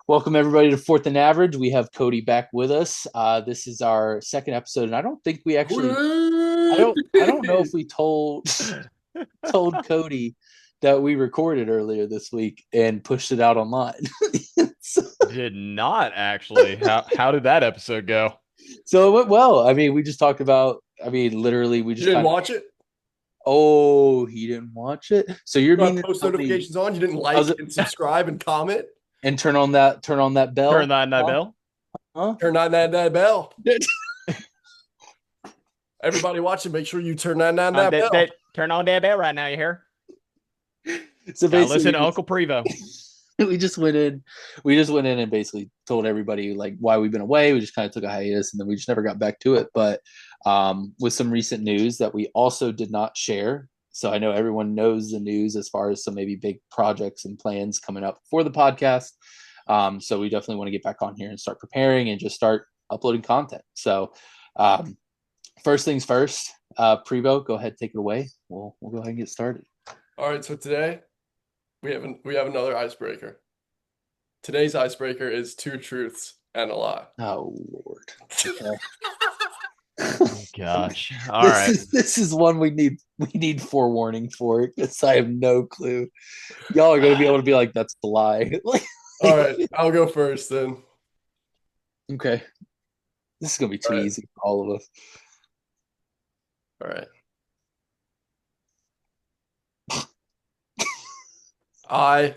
Welcome everybody to Fourth and Average. We have Cody back with us. This is our second episode, and I don't think we actually. I don't know if we told told Cody that we recorded earlier this week and pushed it out online. so, Did not actually. How did that episode go? so it went well. I mean, we just talked about. I mean, literally, we You just didn't kind of. watch it? Oh, he didn't watch it. So you're You meaning have to post tell me? notifications on? You didn't I was like and subscribe and comment? and turn on that Turn bell. that Huh? bell. Huh? Turn on that bell. Everybody watching, make sure you turn on that bell. Turn on that bell right now. You hear? So Gotta basically, listen to Uncle Prevo. we just went in we just went in and basically told everybody like why we've been away. We just kind of took a hiatus and then we just never got back to it, but with some recent news that we also did not share. So I know everyone knows the news as far as some maybe big projects and plans coming up for the podcast. So we definitely want to get back on here and start preparing and just start uploading content. So um, first things first, Prevo, go ahead, take it away. We'll go ahead and get started. All right, so today we have another icebreaker. Today's icebreaker is two truths and a lie. Oh Lord. Okay. Gosh. All this right. is one we need forewarning for because I have no clue. Y'all are gonna be able to be like, that's a lie. All right, I'll go first then. Okay. This is gonna be too All right, easy for all of us. all right. I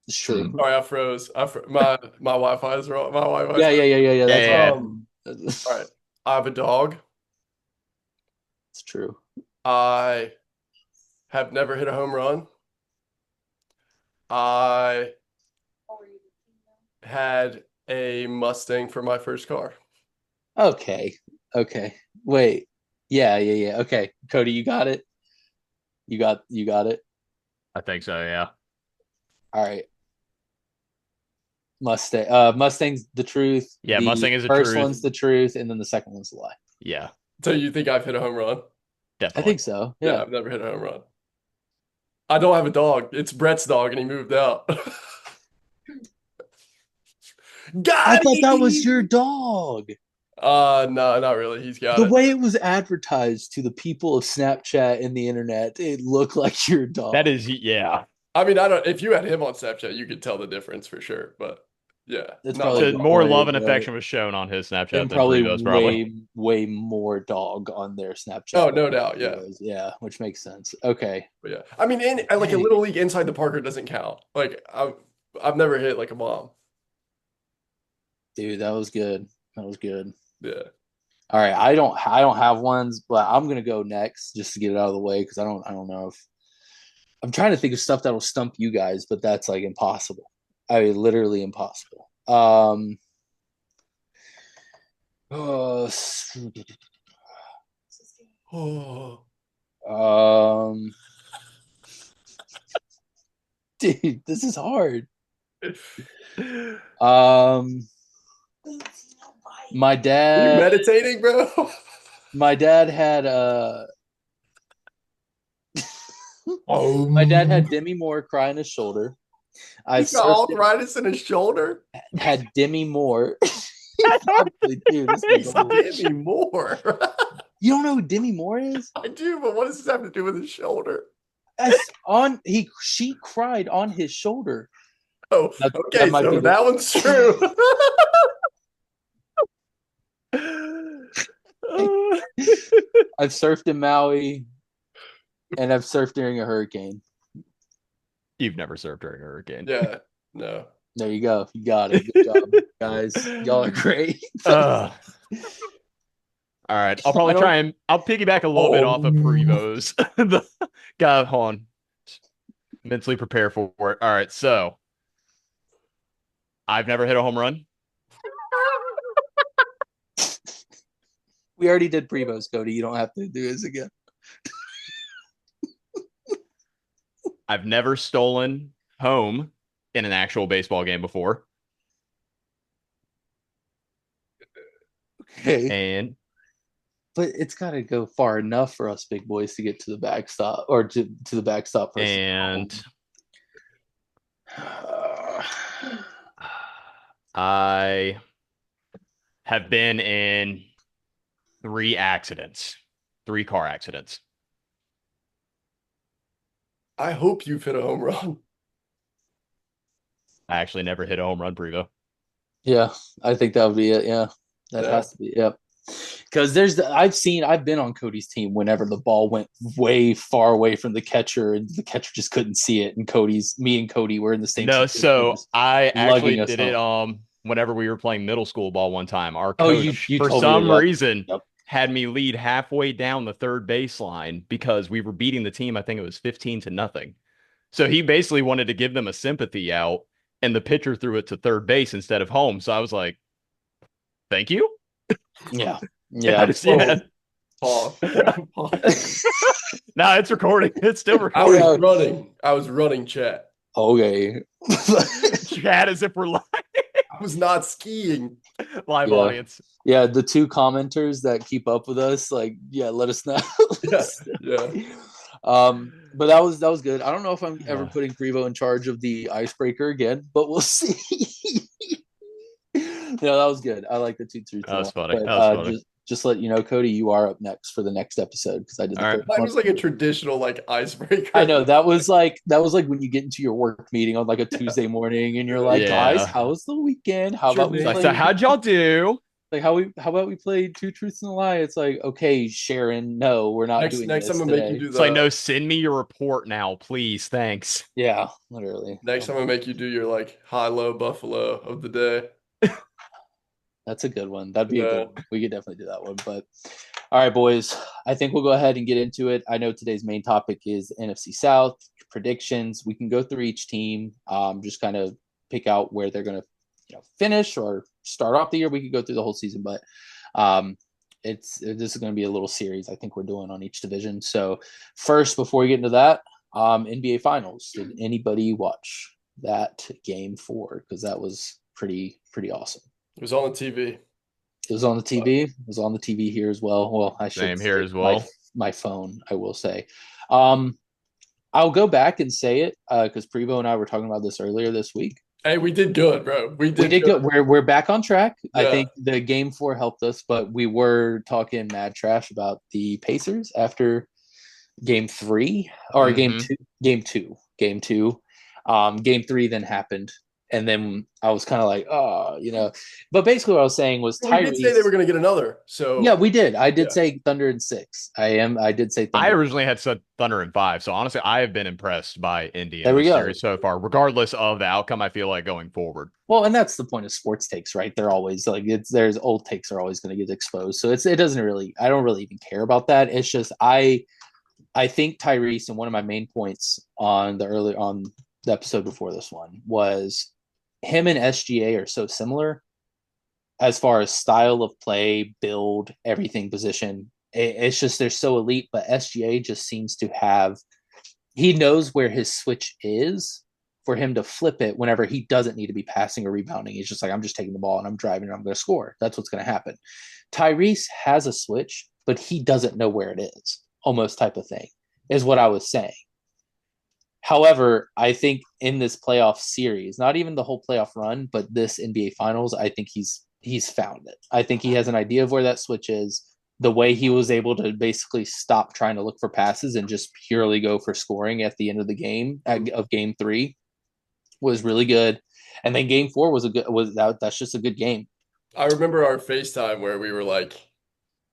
It's true. Sorry, I froze. My Wi-Fi is wrong. My Wi-Fi is Yeah, yeah, yeah, yeah, yeah. Yeah, That's yeah. um. All right, I have a dog. it's true. I have never hit a home run. I had a Mustang for my first car. Okay. Okay. Wait. Yeah, yeah, yeah. Okay. Cody, you got it. You got it. I think so. Yeah. All right. Mustang's the truth. Yeah. The Mustang is the first truth. one's the truth, and then the second one's the lie. Yeah. So you think I've hit a home run? I Definitely. think so. Yeah, Yeah. I've never hit a home run. I don't have a dog. It's Brett's dog, and he moved out. I Got thought that was him! your dog. No, not really. He's got The it. way it was advertised to the people of Snapchat and the internet, it looked like your That dog. is. Yeah. I mean, I don't. If you had him on Snapchat, you could tell the difference for sure. But yeah, It's not probably my So dog. more way love and more affection was shown on his Snapchat and than probably Prevo's probably. way more dog on their Oh, Snapchat than no doubt. he Yeah, was. Yeah, which makes sense. Okay. but yeah. I mean, in like a Dang. little league inside the Parker doesn't count. Like I've never hit like a bomb. Dude, that was good. That was good. Yeah. All right, I don't have ones, but I'm gonna go next just to get it out of the way because I don't know if I'm trying to think of stuff that'll stump you guys, but that's like impossible. I mean, literally impossible. Uh, Oh. um, dude, this is hard. Um, my Are you dad, meditating, bro? my dad had my dad had Demi Moore cry on his shoulder. I've He's got surfed him, arthritis in his shoulder. had Demi Moore. Dude, this is gold. Demi Moore. You don't know who Demi Moore is? I do, but what does this have to do with his shoulder? She cried on his shoulder. Oh, That okay, might be so that one's true. I've surfed in Maui and I've surfed during a hurricane. You've never served during a hurricane. Yeah, no. There you go. You got it. Good job, guys. Y'all are great. Uh, all right. I'll probably try and I'll piggyback a little bit off of Prevo's. Hold on. Mentally prepare for it. All right. So I've never hit a home run. We already did Prevos, Cody. You don't have to do this again. I've never stolen home in an actual baseball game before. Okay. And but it's got to go far enough for us big boys to get to the backstop or to the backstop versus And home. I have been in 3 car accidents. I hope you've hit a home run. I actually never hit a home run, Prevo. Yeah, I think that would be it. Yeah, that Yeah. has to be. Yep. Because I've been on Cody's team whenever the ball went way far away from the catcher and the catcher just couldn't see it. And me and Cody were in the same No, situation, so just I actually lugging us did it home. whenever we were playing middle school ball one time. Our Oh, coach, you for told me. some Yep. reason, Yep. had me lead halfway down the third baseline because we were beating the team. I think it was 15-0. So he basically wanted to give them a sympathy out, and the pitcher threw it to third base instead of home. So I was like, thank you. Yeah. I Yeah. just, yeah. Pause. No, it's recording. It's still I recording. was running. I was running chat. Okay. Chat as if we're live. I was not skiing. Live Yeah. audience. Yeah, the 2 commenters that keep up with us, like, yeah, let us know. Yeah. But that was good. I don't know if I'm ever putting Prevo in charge of the icebreaker again, but we'll see. No, that was good. I like the 2 truths. That was funny. But That was funny. just let you know, Cody, you are up next for the next episode because I did the All right. first Mine one. was like a traditional like icebreaker. I know that was like when you get into your work meeting on like a Tuesday morning and you're like, Yeah. guys, how was the weekend? How Sure, about we Nick. Like, play? so how'd y'all do? Like how about we play 2 truths and a lie? It's like, okay, Sharon, no, we're not doing Next this I'm gonna today. make you do It's like, the no, send me your report now, please. Thanks. Yeah, literally. next I'm gonna make you do your like high-low buffalo of the day. That's a good one. That'd be a Yeah. good one. We could definitely do that one. But all right, boys, I think we'll go ahead and get into it. I know today's main topic is NFC South predictions. We can go through each team, just kind of pick out where they're going to finish or start off the year. We could go through the whole season, but this is going to be a little series I think we're doing on each division. So first, before we get into that, NBA Finals. Did anybody watch that game 4? Because that was pretty awesome. It was on the TV. It was on the TV. It was on the TV here as well. Well, I should Same here as well. My phone, I will say. I'll go back and say it because Prevo and I were talking about this earlier this week. Hey, we did good, bro. We did good. We're back on track. Yeah. I think the game 4 helped us, but we were talking mad trash about the Pacers after game 3 or game 2. Game 2. Game 3 then happened. And then I was kind of like, but basically what I was saying was Tyrese. We did say they were going to get another. So yeah, we did. I did say Thunder in 6. I did say Thunder. I originally had said Thunder in 5. So honestly, I have been impressed by Indy in this series so far, regardless of the outcome. I feel like going forward. Well, and that's the point of sports takes, right? They're always like there's old takes are always going to get exposed. So it doesn't really. I don't really even care about that. It's just I think Tyrese, and one of my main points on the episode before this one was him and SGA are so similar as far as style of play, build, everything, position. It's just they're so elite, but SGA just seems to have he knows where his switch is for him to flip it whenever he doesn't need to be passing or rebounding. He's just like, I'm just taking the ball and I'm driving and I'm going to score. That's what's going to happen. Tyrese has a switch, but he doesn't know where it is, almost type of thing, is what I was saying. However, I think in this playoff series, not even the whole playoff run, but this NBA Finals, I think he's found it. I think he has an idea of where that switch is. The way he was able to basically stop trying to look for passes and just purely go for scoring at the end of the game of game 3 was really good. And then game 4 that's just a good game. I remember our FaceTime where we were like,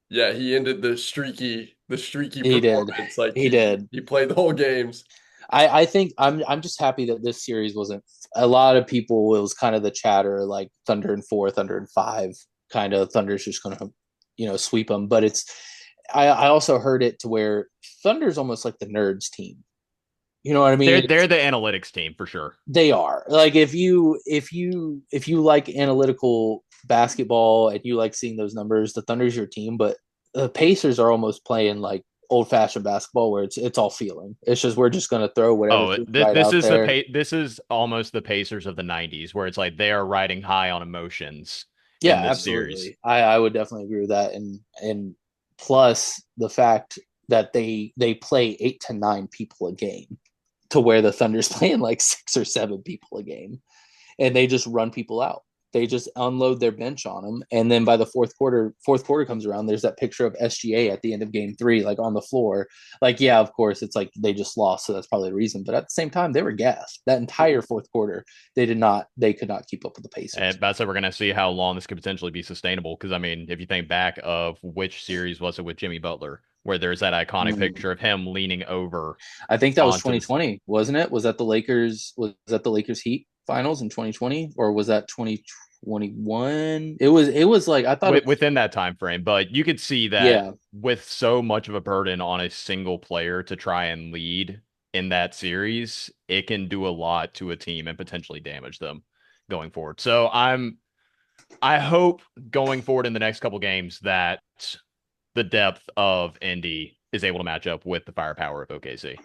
yeah, he ended the streaky He performance. did. Like he did. He played the whole games. I think I'm just happy that this series wasn't a lot of people. It was kind of the chatter like Thunder in 4, Thunder in 5, kind of Thunder's just going to sweep them. But I also heard it to where Thunder's almost like the nerds team. You know what I mean? They're the analytics team for sure. They are. Like if you like analytical basketball and you like seeing those numbers, the Thunder's your team. But the Pacers are almost playing like old-fashioned basketball where it's all feeling. It's just we're just going to throw whatever. This is almost the Pacers of the 90s where it's like they are riding high on emotions. Yeah, in this absolutely. Series. I would definitely agree with that. And plus the fact that they play 8 to 9 people a game, to where the Thunder's playing like 6 or 7 people a game, and they just run people out. They just unload their bench on them, and then by the fourth quarter comes around, there's that picture of SGA at the end of game 3, like on the floor. Like, yeah, of course, it's like they just lost, so that's probably the reason. But at the same time, they were gassed that entire fourth quarter. They could not keep up with the Pacers. And that's why we're going to see how long this could potentially be sustainable. Because, I mean, if you think back of which series was it with Jimmy Butler, where there's that iconic picture of him leaning over. I think that was 2020, wasn't it? Was that the Lakers Heat finals in 2020, or was that 2021? It was like, I thought within that time frame, but you could see that with so much of a burden on a single player to try and lead in that series, it can do a lot to a team and potentially damage them going forward. So I hope going forward in the next couple games that the depth of Indy is able to match up with the firepower of OKC.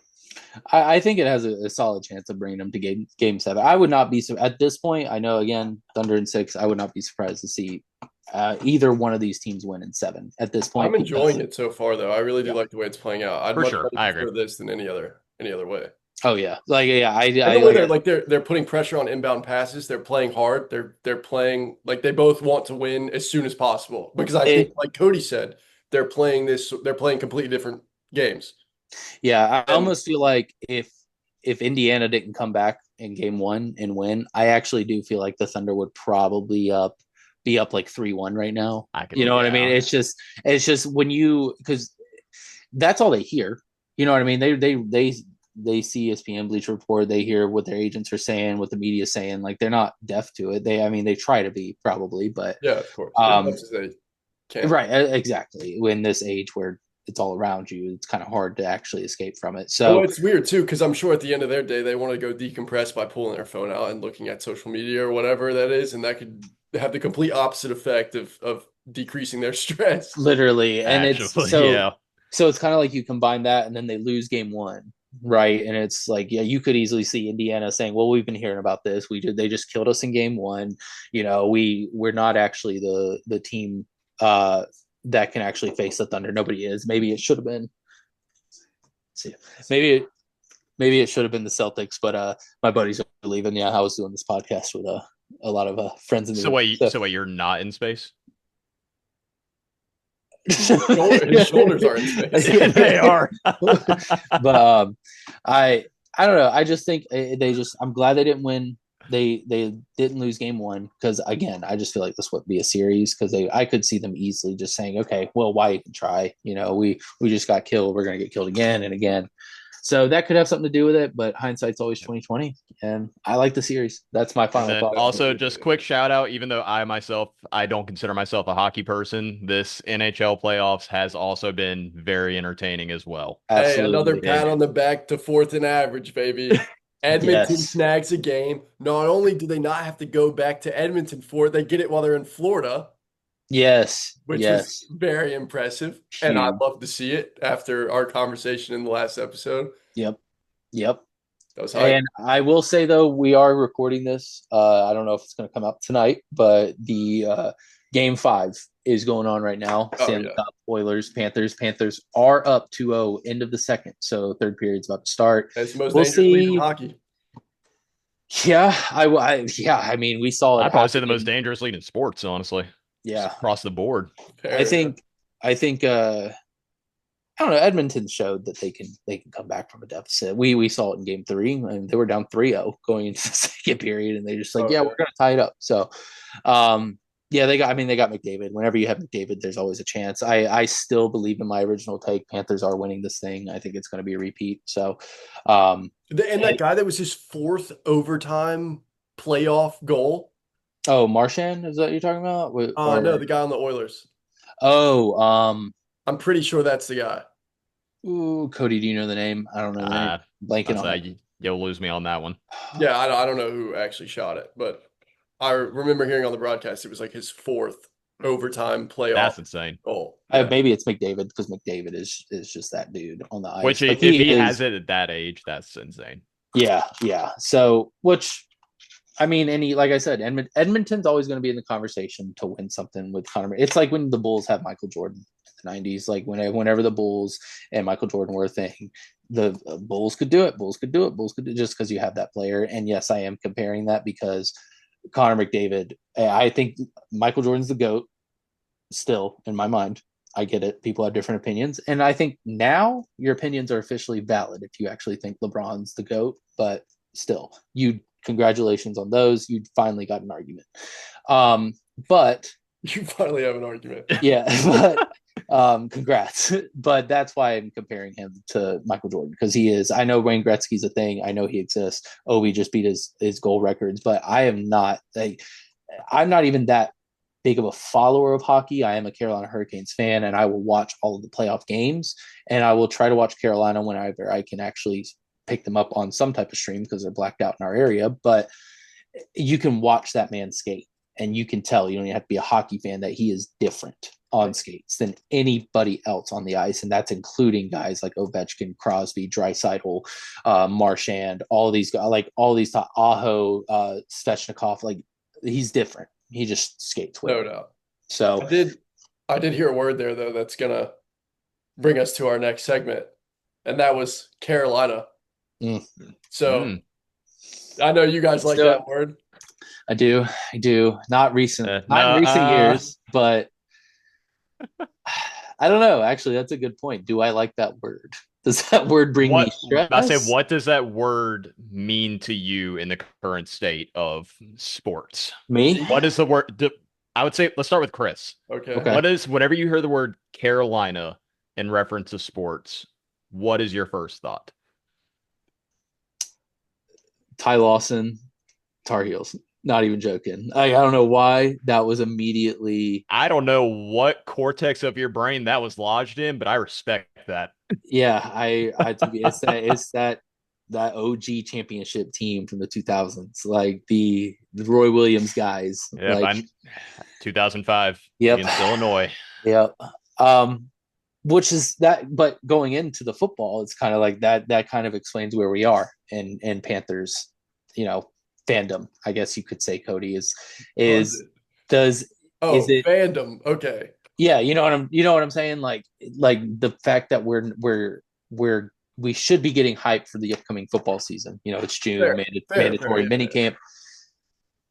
I think it has a solid chance of bringing them to game 7. I would not be at this point. I know, again, Thunder in 6. I would not be surprised to see either one of these teams win in 7 at this point. I'm enjoying it so far, though. I really do like the way it's playing out. I'd much rather I agree prefer this than any other way. Oh yeah, They're putting pressure on inbound passes. They're playing hard. They're playing like they both want to win as soon as possible, because I think, like Cody said, they're playing completely different games. Yeah, I almost feel like if Indiana didn't come back in game 1 and win, I actually do feel like the Thunder would probably be up like 3-1 right now. You know what I mean? It's just when because that's all they hear. You know what I mean? They see ESPN, Bleacher Report, they hear what their agents are saying, what the media is saying. Like, they're not deaf to it. They try to be, probably, but yeah, of course. As much as they can. Right, exactly. In this age where it's all around you, it's kind of hard to actually escape from it. So it's weird too, because I'm sure at the end of their day, they want to go decompress by pulling their phone out and looking at social media or whatever that is, and that could have the complete opposite effect of decreasing their stress. Literally, and so it's kind of like you combine that, and then they lose game 1, right? And it's like, yeah, you could easily see Indiana saying, "Well, we've been hearing about this. They just killed us in game 1. You know, we're not actually the team that can actually face the Thunder. Nobody is. Maybe it should have been. See, maybe it should have been the Celtics, but my buddies are leaving. Yeah, I was doing this podcast with a lot of friends in the So wait, you're not in space? His shoulders are in space. Yeah, they are. But I don't know. I just think I'm glad they didn't win. They didn't lose game 1, because, again, I just feel like this would be a series, because I could see them easily just saying, okay, well, why even try? You know, we just got killed. We're going to get killed again and again. So that could have something to do with it, but hindsight's always 2020, and I like the series. That's my final thought. Also, just quick shout out, even though I don't consider myself a hockey person, this NHL playoffs has also been very entertaining as well. Absolutely. Hey, another pat on the back to 4th in average, baby. Edmonton snags a game. Not only do they not have to go back to Edmonton for it, they get it while they're in Florida. Yes. Which was very impressive. And I'd love to see it after our conversation in the last episode. Yep. That was hype. And I will say, though, we are recording this. I don't know if it's going to come out tonight, but the game 5 is going on right now. Stanley Cup, Oilers, Panthers. Panthers are up 2-0, end of the second. So third period's about to start. That's the most dangerous league in hockey. Yeah, I mean, we saw it. I'd probably say the most dangerous league in sports, honestly. Yeah, just across the board. I think I don't know, Edmonton showed that they can come back from a deficit. We saw it in game 3, and they were down 3-0 going into the second period, and they just we're going to tie it up. So they got McDavid. Whenever you have McDavid, there's always a chance. I still believe in my original take. Panthers are winning this thing. I think it's going to be a repeat. So and that guy that was his 4th overtime playoff goal. Oh, Marchand, is that what you're talking about? No, the guy on the Oilers. I'm pretty sure that's the guy. Ooh, Cody, do you know the name? I don't know the name. Blanking on it. You'll lose me on that one. Yeah, I don't know who actually shot it, but I remember hearing on the broadcast it was like his 4th overtime playoff. That's insane. Goal. Maybe it's McDavid, because McDavid is just that dude on the ice. Which, if he has it at that age, that's insane. Yeah. So, I mean, like I said, Edmonton's always going to be in the conversation to win something with Connor. It's like when the Bulls have Michael Jordan. the 90s, like whenever the Bulls and Michael Jordan were a thing, the Bulls could do it. Bulls could do it. Bulls could do it just because you have that player. And yes, I am comparing that because Connor McDavid, I think Michael Jordan's the GOAT still in my mind. I get it. People have different opinions. And I think now your opinions are officially valid if you actually think LeBron's the GOAT, but still, congratulations on those. You finally got an argument. But you finally have an argument. Yeah, but congrats. But that's why I'm comparing him to Michael Jordan, because he is. I know Wayne Gretzky's a thing. I know he exists. Oh, we just beat his goal records, but I am not I'm not even that big of a follower of hockey. I am a Carolina Hurricanes fan, and I will watch all of the playoff games, and I will try to watch Carolina whenever I can actually pick them up on some type of stream because they're blacked out in our area. But you can watch that man skate, and you can tell, you don't even have to be a hockey fan, that he is different on skates than anybody else on the ice. And that's including guys like Ovechkin, Crosby, Draisaitl, Marchand, all these guys, like all these Aho, Svechnikov, like he's different. He just skates well. No doubt. So I did hear a word there though that's gonna bring us to our next segment, and that was Carolina. So I know you guys like that word. I do. Not recent years, but I don't know. Actually, that's a good point. Do I like that word? Does that word bring me stress? I say, what does that word mean to you in the current state of sports? Me? What is the word? I would say, let's start with Chris. Okay. What is, whenever you hear the word Carolina in reference to sports, what is your first thought? Ty Lawson, Tar Heels. Not even joking. I don't know why that was immediately. I don't know what cortex of your brain that was lodged in, but I respect that. Yeah, I think it's that OG championship team from the 2000s, like the Roy Williams guys. Yeah, like 2005 yep. against Illinois. Yep. Which is that, but going into the football, it's kind of like that kind of explains where we are in Panthers, fandom, I guess you could say. Cody is it fandom? Okay. Yeah, you know what I'm saying? Like the fact that we should be getting hyped for the upcoming football season. It's June, mandatory minicamp.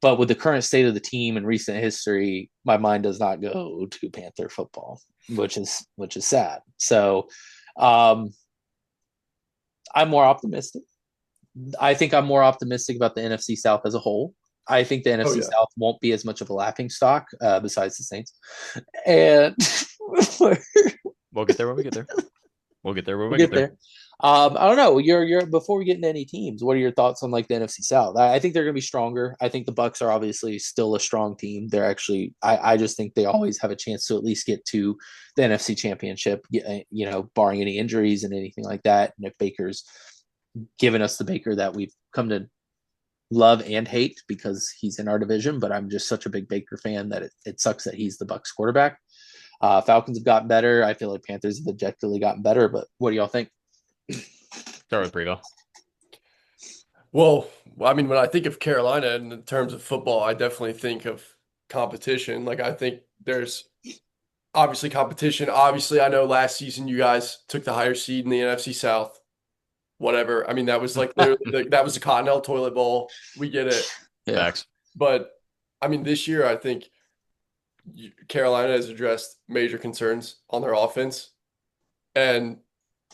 But with the current state of the team and recent history, my mind does not go to Panther football, which is sad. So I'm more optimistic. I think I'm more optimistic about the NFC South as a whole. I think the NFC South won't be as much of a laughing stock, besides the Saints. And we'll get there when we get there. We'll get there when we get there. I don't know. You're before we get into any teams, what are your thoughts on like the NFC South? I think they're going to be stronger. I think the Bucks are obviously still a strong team. They're actually, I just think they always have a chance to at least get to the NFC Championship, barring any injuries and anything like that. And if Baker's given us the Baker that we've come to love and hate because he's in our division, but I'm just such a big Baker fan that it sucks that he's the Bucks quarterback. Falcons have gotten better. I feel like Panthers have objectively gotten better, but what do y'all think? Start with Prevo. Well, I mean, when I think of Carolina in terms of football, I definitely think of competition. Like, I think there's obviously competition. Obviously, I know last season you guys took the higher seed in the NFC South. Whatever. I mean, that was like literally that was a Continental toilet bowl. We get it. Yeah. But I mean, this year I think Carolina has addressed major concerns on their offense, and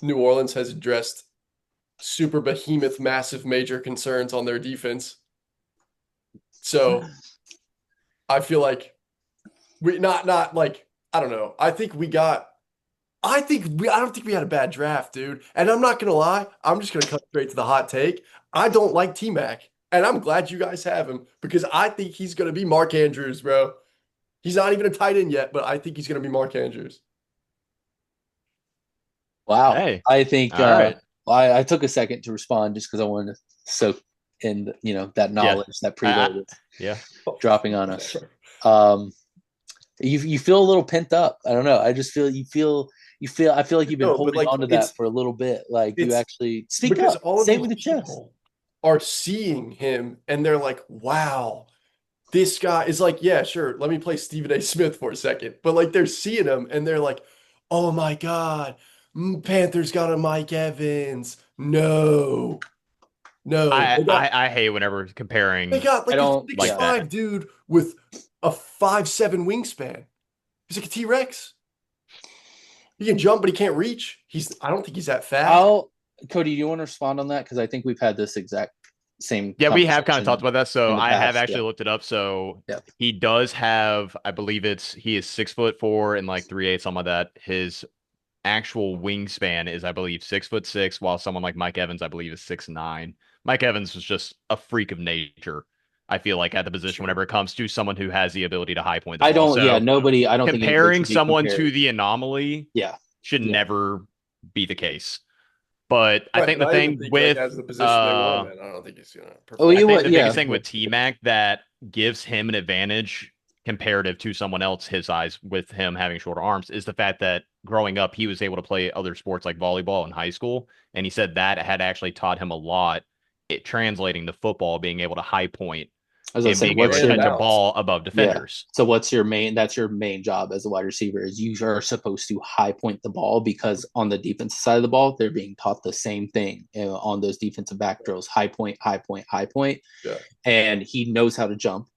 New Orleans has addressed super behemoth, massive, major concerns on their defense. So I feel like we not like, I don't know. I don't think we had a bad draft, dude. And I'm not gonna lie, I'm just gonna cut straight to the hot take. I don't like T-Mac, and I'm glad you guys have him because I think he's gonna be Mark Andrews, bro. He's not even a tight end yet, but I think he's gonna be Mark Andrews. Wow. Hey. I think right. I took a second to respond just because I wanted to soak in that knowledge that Prevo was dropping on us. You feel a little pent up. I don't know. I just feel I feel like you've been holding on to that for a little bit. Like you actually speak up. Say it with the chest. Are seeing him and they're like, wow, this guy is like, yeah, sure. Let me play Stephen A. Smith for a second. But like they're seeing him and they're like, oh my God, Panthers got a Mike Evans. No, no. I hate whenever They comparing got I like a don't. six like Yeah. that. five dude with a 5'7" wingspan. He's like a T-Rex. He can jump, but he can't reach. I don't think he's that fast. Cody, do you want to respond on that? Because I think we've had this exact same Yeah, we have kind of talked conversation about that. So in the I have past. Yeah. actually looked it up. So Yeah. he does have, I believe he is 6'4" and like 3/8, something like that. His actual wingspan is, I believe, 6'6", while someone like Mike Evans, I believe, is 6'9". Mike Evans was just a freak of nature, I feel like, at the position Sure. whenever it comes to someone who has the ability to high point the I ball. don't. Yeah. So Nobody. I don't think anybody comparing should be someone compared. to the anomaly Yeah. should Yeah. never be the case. But I Right. think And the I even thing think like with as the position they want him in, I don't think he's gonna Oh, I perform. you think what? the biggest Yeah. thing with T-Mac that gives him an advantage comparative to someone else his size with him having shorter arms is the fact that growing up he was able to play other sports like volleyball in high school, and he said that had actually taught him a lot, it translating to football, being able to high point I was gonna and say, being able what's to And your catch a balance. ball above yeah? defenders. So what's your main? That's your main job as a wide receiver. Is you are supposed to high point the ball because on the defensive side of the ball, they're being taught the same thing on those defensive back drills: high point, high point, high point. Yeah. And he knows how to jump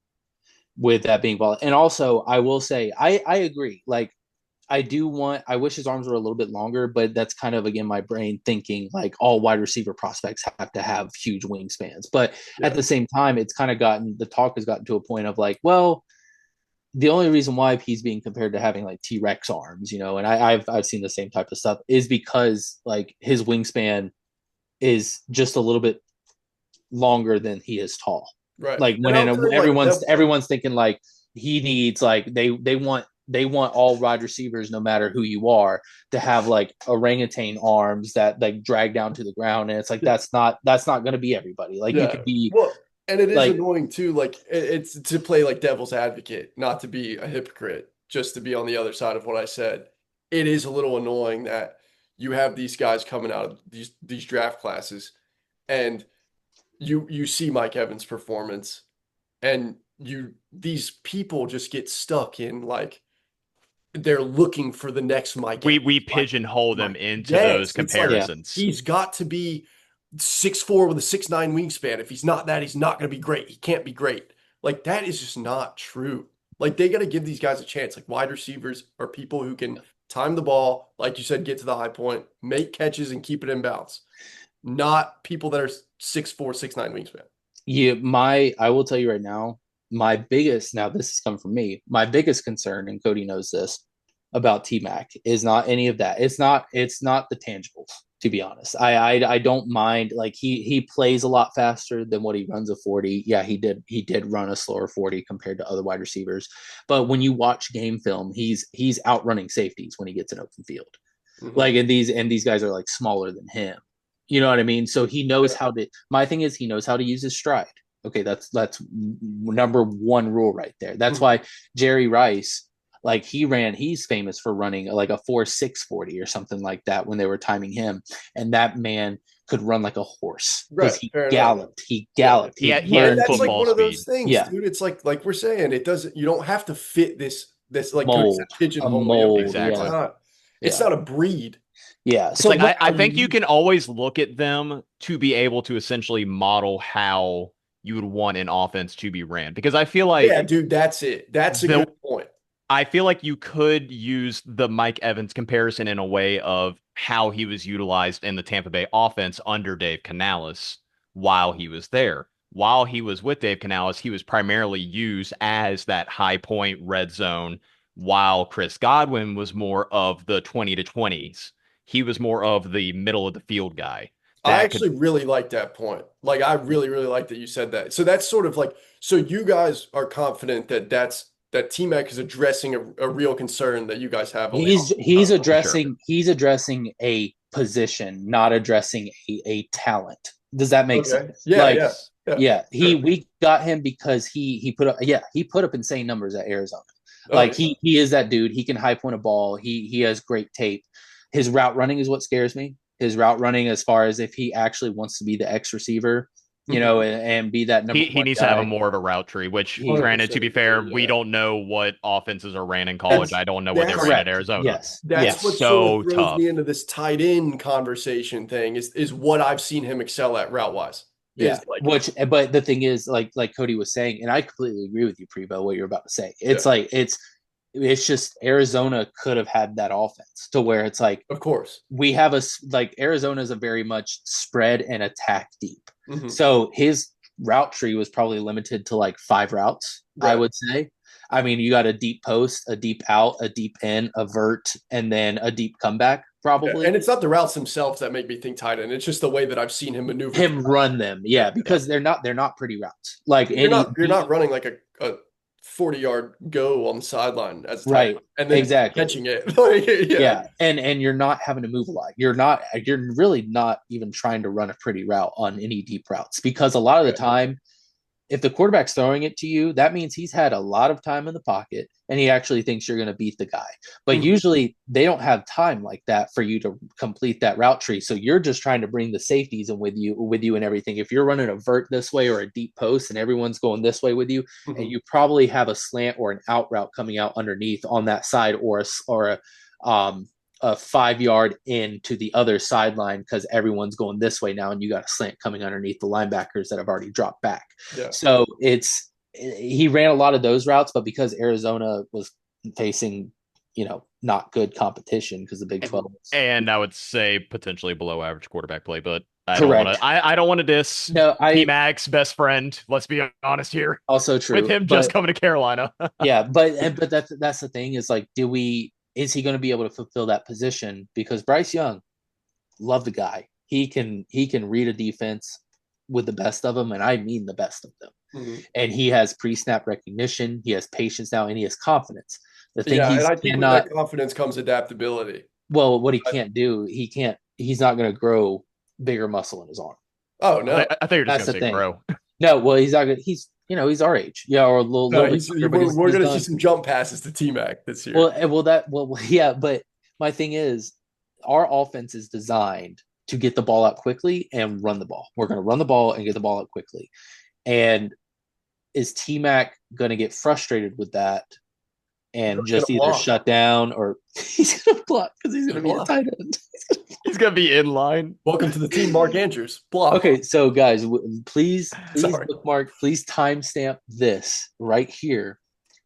with that being ball. And also, I will say, I agree. Like I wish his arms were a little bit longer, but that's kind of, again, my brain thinking like all wide receiver prospects have to have huge wingspans. But at Yeah. the same time, it's kind of the talk has gotten to a point of like, well, the only reason why he's being compared to having like T-Rex arms, and I've seen the same type of stuff, is because like his wingspan is just a little bit longer than he is tall. Right. Like And I'll tell you what, everyone's thinking like he needs like they want all wide receivers, no matter who you are, to have like orangutan arms that like drag down to the ground, and it's like that's not going to be everybody. Like you yeah. could be Well, and it is like annoying too. Like it's to play like devil's advocate, not to be a hypocrite, just to be on the other side of what I said. It is a little annoying that you have these guys coming out of these draft classes, and you see Mike Evans' performance, and these people just get stuck in like they're looking for the next Mike Evans. We pigeonhole them Mike. into those Yes, it's like yeah. comparisons. he's got to be 6'4" with a 6'9" wingspan. If he's not that, he's not going to be great. He can't be great. Like that is just not true. Like they got to give these guys a chance. Like wide receivers are people who can time the ball, like you said, get to the high point, make catches, and keep it in bounds. Not people that are 6'4", 6'9" wingspan. Yeah, I will tell you right now, now this is coming from me, my biggest concern, and Cody knows this, about T Mac is not any of that. It's not the tangibles, to be honest. I don't mind, like he plays a lot faster than what he runs a 40. Yeah, he did run a slower 40 compared to other wide receivers. But when you watch game film, he's outrunning safeties when he gets in open field. Mhm. Like and these guys are like smaller than him. You know what I mean? So he knows Yeah. how to. My thing is he knows how to use his stride. Okay, that's number one rule right there. That's why Jerry Rice, like he's famous for running like a 4.640 or something like that when they were timing him, and that man could run like a horse because Right. Fair enough. he Yeah. galloped, he He And had learned that's like football one of those speed. things, yeah, dude. It's like we're saying, it doesn't, you don't have to fit this like Cody said, mold, a pigeonhole you. mold, Exactly. It's yeah, not a breed. yeah. It's So like what I think you can always look at them to be able to essentially model how you would want an offense to be ran. Because I feel Yeah, like dude, that's it. That's a the good point. I feel like you could use the Mike Evans comparison in a way of how he was utilized in the Tampa Bay offense under Dave Canales while he was there. While he was with Dave Canales, he was primarily used as that high point red zone, while Chris Godwin was more of the 20 to 20s. He was more of the middle of the field guy I that could actually really like that point. Like, I really, really like that you said that. So that's sort of like, so you guys are confident that that T-Mac is addressing a real concern that you guys have on the offensive he's side of the ball. for sure. addressing a position, not addressing a talent. Does that make Okay. sense? Yeah, Like, yeah, yeah. yeah, Sure. we got him because he put up insane numbers at Arizona. Oh Like yeah. he is that dude. He can high point a ball. He has great tape. His route running is what scares me. His route running, as far as if he actually wants to be the X receiver, you know, and be that number He one needs to have a guy. more of a route tree, which, He, granted, to be fair, we yeah. don't know what offenses are ran in college. I don't know what they ran correct. at Arizona. Yes. That's yes. what sort So of throws tough. me into this tight end conversation thing is what I've seen him excel at route wise. Yeah. But the thing is, like Cody was saying, and I completely agree with you, Prevo, what you're about to say. It's like it's just Arizona could have had that offense to where it's like, of course, we have Arizona is a very much spread and attack deep. Mm-hmm. So his route tree was probably limited to like 5 routes, right. I would say. I mean, you got a deep post, a deep out, a deep in, a vert, and then a deep comeback, probably. Yeah, and it's not the routes themselves that make me think tight end. It's just the way that I've seen him maneuver. Run them, because they're not pretty routes. Like you're not running like a 40-yard go on the sideline as right, and then catching it. yeah, and you're not having to move a lot. You're really not even trying to run a pretty route on any deep routes, because a lot of the time, if the quarterback's throwing it to you, that means he's had a lot of time in the pocket and he actually thinks you're going to beat the guy. But usually they don't have time like that for you to complete that route tree. So you're just trying to bring the safeties in with you and everything. If you're running a vert this way or a deep post and everyone's going this way with you, and you probably have a slant or an out route coming out underneath on that side, or a 5-yard in to the other sideline because everyone's going this way now, and you got a slant coming underneath the linebackers that have already dropped back. Yeah. So he ran a lot of those routes, but because Arizona was facing, not good competition because the Big 12 and I would say potentially below average quarterback play, but I don't want to diss T-Mac's best friend. Let's be honest here. Also true. With him just coming to Carolina. Yeah, but that's the thing is like, is he going to be able to fulfill that position? Because Bryce Young, love the guy. He can read a defense with the best of them, and I mean the best of them. Mm-hmm. And he has pre-snap recognition. He has patience now, and he has confidence. The thing and I think with that confidence comes adaptability. Well, what he can't do, he's not going to grow bigger muscle in his arm. Oh no, I think you're just going to say grow. No, well, he's not good. He's he's our age, or a little bit. We're going to see some jump passes to T-Mac this year. Yeah. But my thing is, our offense is designed to get the ball out quickly and run the ball. We're going to run the ball and get the ball out quickly. And is T-Mac going to get frustrated with that and just either shut down, or he's going to block because he's going to be a tight end? He's going to be in line. Welcome to the team, Mark Andrews. Block. Okay, so guys, please bookmark, please timestamp this right here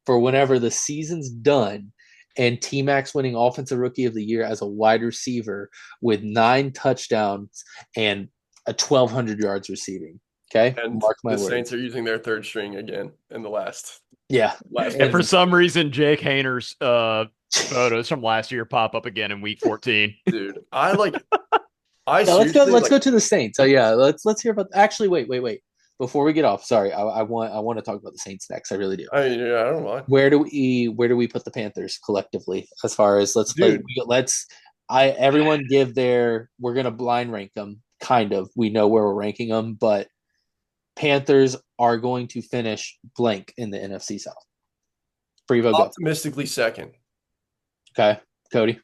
for whenever the season's done and T-Mac's winning Offensive Rookie of the Year as a wide receiver with 9 touchdowns and 1,200 yards receiving. Okay, and mark my the word. Saints are using their third string again in the last. Yeah, and for some reason, Jake Hayner's photos from last year pop up again in Week 14. Dude, let's go to the Saints. So yeah, let's hear about. Actually, wait. Before we get off, sorry, I want to talk about the Saints next. I really do. I don't mind. Where do we put the Panthers collectively as far as everyone give we're gonna blind rank them. Kind of, we know where we're ranking them, but Panthers are going to finish blank in the NFC South. Prevo, optimistically second. Okay, Cody.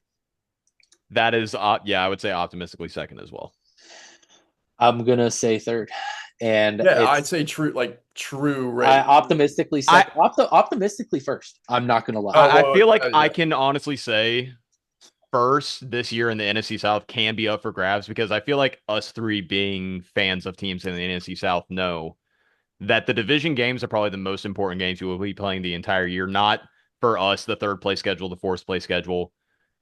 That is, I would say optimistically second as well. I'm gonna say third, and I'd say true. Optimistically second. Optimistically first. I'm not gonna lie. I feel like I can honestly say first this year in the NFC South can be up for grabs, because I feel like us three, being fans of teams in the NFC South, know that the division games are probably the most important games you will be playing the entire year. Not for us, the third place schedule, the fourth place schedule.